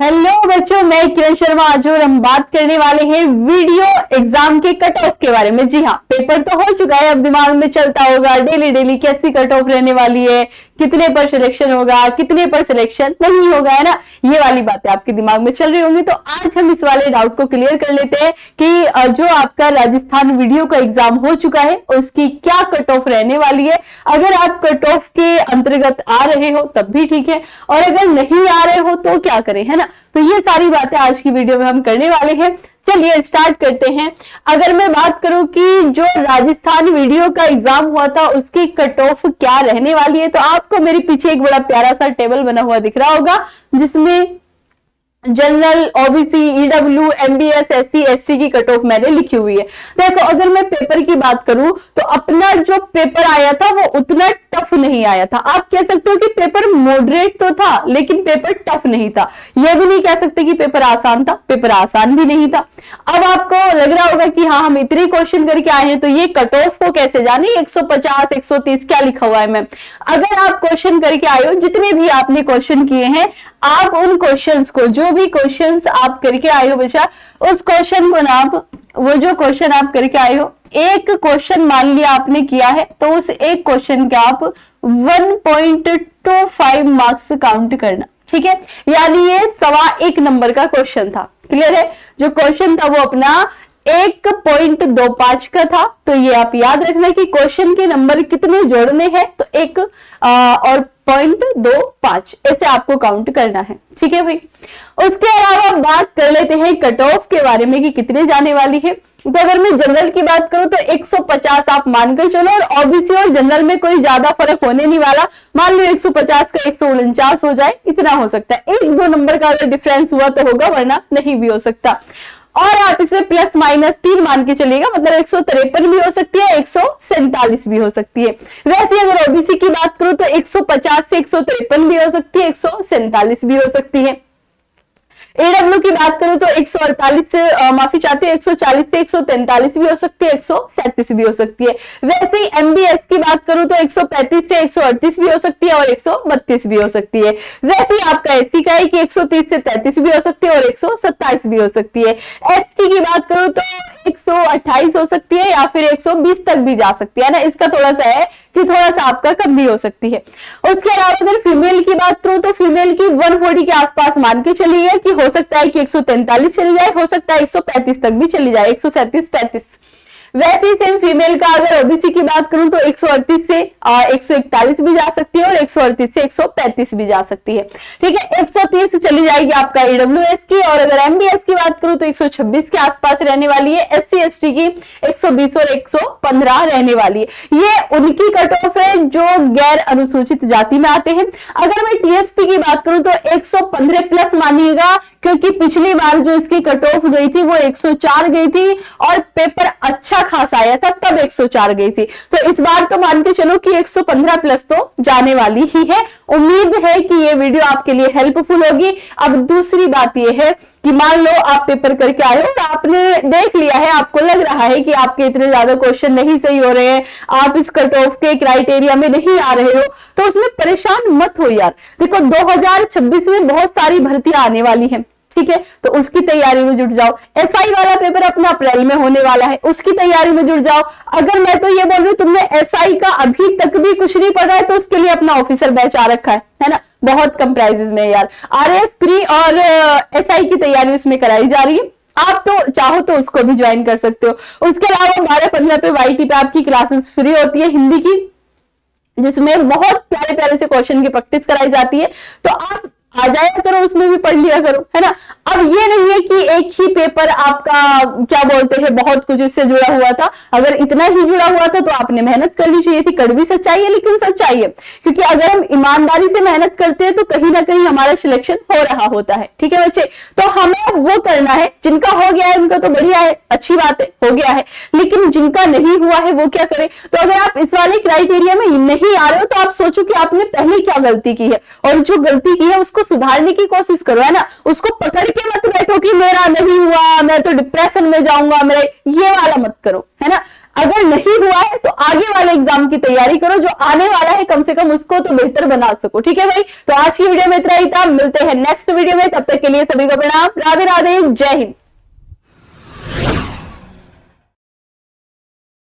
Hello बच्चों, मैं किरण शर्मा। आज और हम बात करने वाले हैं वीडियो एग्जाम के कट ऑफ के बारे में। जी हाँ, पेपर तो हो चुका है, अब दिमाग में चलता होगा डेली डेली कैसी कट ऑफ रहने वाली है, कितने पर सिलेक्शन होगा, कितने पर सिलेक्शन नहीं होगा, है ना। ये वाली बातें आपके दिमाग में चल रही होंगी। तो आज हम इस वाले डाउट को क्लियर कर लेते हैं कि जो आपका राजस्थान वीडियो का एग्जाम हो चुका है उसकी क्या कट ऑफ रहने वाली है। अगर आप कट ऑफ के अंतर्गत आ रहे हो तब भी ठीक है, और अगर नहीं आ रहे हो तो क्या करें, है ना। तो ये सारी बातें आज की वीडियो में हम करने वाले हैं। चलिए स्टार्ट करते हैं। अगर मैं बात करूं कि जो राजस्थान वीडियो का एग्जाम हुआ था उसकी कट ऑफ क्या रहने वाली है, तो आपको मेरे पीछे एक बड़ा प्यारा सा टेबल बना हुआ दिख रहा होगा जिसमें general, OBC, EWS, MBS, SC, ST की कट ऑफ मैंने लिखी हुई है। देखो, अगर मैं पेपर की बात करूं तो अपना जो पेपर आया था वो उतना टफ नहीं आया था। आप कह सकते हो कि पेपर मॉडरेट तो था लेकिन पेपर टफ नहीं था। यह भी नहीं कह सकते कि पेपर आसान था, पेपर आसान भी नहीं था। अब आपको लग रहा होगा कि हाँ, हम इतने क्वेश्चन करके आए हैं तो ये कट ऑफ को कैसे जाने, 150, 130 क्या लिखा हुआ है मैम। अगर आप क्वेश्चन करके आए हो, जितने भी आपने क्वेश्चन किए हैं, आप उन क्वेश्चंस को, जो भी क्वेश्चंस आप करके आए हो बेटा, उस क्वेश्चन को ना आप, वो जो क्वेश्चन आप करके आए हो, एक क्वेश्चन मान लिया आपने किया है तो उस एक क्वेश्चन के आप 1.25 मार्क्स काउंट करना, ठीक है। यानी ये 1.25 नंबर का क्वेश्चन था। क्लियर है। जो क्वेश्चन था वो अपना 1.25 का था। तो ये आप याद रखना कि क्वेश्चन के नंबर कितने जोड़ने हैं, तो 1 और 0.25 ऐसे आपको काउंट करना है, ठीक है भाई। उसके अलावा बात कर लेते हैं कट ऑफ के बारे में कि कितने जाने वाली है। तो अगर मैं जनरल की बात करूं तो 150 आप मानकर चलो, और ओबीसी और जनरल में कोई ज्यादा फर्क होने नहीं वाला। मान लो 150 का 149 हो जाए, इतना हो सकता है। 1-2 नंबर का अगर डिफरेंस हुआ तो होगा, वरना नहीं भी हो सकता। और आप इसमें प्लस माइनस 3 मान के चलिएगा, मतलब 153 भी हो सकती है, 147 भी हो सकती है। वैसे अगर ओबीसी की बात करूं तो 150 से 153 भी हो सकती है, 147 भी हो सकती है। एडब्ल्यू की बात करूं तो 148 से माफी चाहते हैं, 140 से 143 भी हो सकती है, 137 भी हो सकती है। वैसे ही एमबीएस की बात करूं तो 135 से 138 भी हो सकती है और 132 भी हो सकती है। वैसे ही आपका एससी का है कि 130 से 33 भी हो सकती है और 127 भी हो सकती है। एसटी की बात करूं तो 128 हो सकती है या फिर 120 तक भी जा सकती है ना। इसका थोड़ा सा है कि थोड़ा सा आपका कम भी हो सकती है। उसके अलावा अगर फीमेल की बात करूं तो फीमेल की 140 के आसपास मान के चलिए कि हो सकता है कि 143 चली जाए, हो सकता है 135 तक भी चली जाए, 137-35। वैसे ही सेम फीमेल का अगर ओबीसी की बात करूं तो 138 से 141 भी जा सकती है और 138 से 135 भी जा सकती है, ठीक है। 130 चली जाएगी आपका ईडब्ल्यूएस की, और अगर एमबीएस की बात करूं तो 126 के आसपास रहने वाली है। एससी एसटी की 120 और 115 रहने वाली है। ये उनकी कट ऑफ है जो गैर अनुसूचित जाति में आते हैं। अगर मैं टीएसपी की बात करूं तो 115 प्लस मानिएगा, क्योंकि पिछली बार जो इसकी कट ऑफ गई थी वो 104 गई थी और पेपर अच्छा खासा आया था, तब 104 गई थी। तो इस बार तो मान के चलो कि 115 प्लस तो जाने वाली ही है। उम्मीद है कि ये वीडियो आपके लिए हेल्पफुल होगी। अब दूसरी बात ये है कि मान लो आप पेपर करके आए हो और आपने देख लिया है, आपको लग रहा है कि आपके इतने ज्यादा क्वेश्चन नहीं सही हो रहे हैं, आप इस कट ऑफ के क्राइटेरिया में नहीं आ रहे हो, तो उसमें परेशान मत हो यार। देखो, 2026 में बहुत सारी भर्तियां आने वाली हैं, ठीक है, तो उसकी तैयारी में जुट जाओ। एसआई वाला पेपर अपना अप्रैल में होने वाला है, उसकी तैयारी में जुट जाओ। अगर मैं तो ये बोल रही हूँ तुमने एसआई का अभी तक भी कुछ नहीं पढ़ा है तो उसके लिए अपना ऑफिसर बैच आ रखा है ना। बहुत कम प्राइजेस में यार, आरएस प्री और एसआई की तैयारी उसमें कराई जा रही है। आप तो चाहो तो उसको भी ज्वाइन कर सकते हो। उसके अलावा 12-15 पे वाईटी पे आपकी क्लासेस फ्री होती है हिंदी की, जिसमें बहुत प्यारे प्यारे से क्वेश्चन की प्रैक्टिस कराई जाती है। तो आप आ जाया करो, उसमें भी पढ़ लिया करो, है ना। अब ये नहीं है कि एक ही पेपर आपका क्या बोलते हैं बहुत कुछ इससे जुड़ा हुआ था। अगर इतना ही जुड़ा हुआ था तो आपने मेहनत करनी चाहिए थी। कड़वी सच्चाई है लेकिन सच्चाई है, क्योंकि अगर हम ईमानदारी से मेहनत करते हैं तो कहीं ना कहीं हमारा सिलेक्शन हो रहा होता है, ठीक है बच्चे। तो हमें वो करना है, जिनका हो गया है उनका तो बढ़िया है, अच्छी बात है, हो गया है। लेकिन जिनका नहीं हुआ है वो क्या करे। तो अगर आप इस वाले क्राइटेरिया में नहीं आ रहे हो तो आप सोचो कि आपने पहले क्या गलती की है, और जो गलती की है उसको सुधारने की कोशिश करो, है ना। उसको पकड़ के मत बैठो कि मेरा नहीं हुआ, मैं तो डिप्रेशन में जाऊंगा, मेरा ये वाला मत करो, है ना। अगर नहीं हुआ है तो आगे वाले एग्जाम की तैयारी करो, जो आने वाला है कम से कम उसको तो बेहतर बना सको। ठीक है भाई, तो आज की वीडियो में इतना ही था, मिलते हैं नेक्स्ट वीडियो में, तब तक के लिए सभी को प्रणाम, राधे राधे, जय हिंद।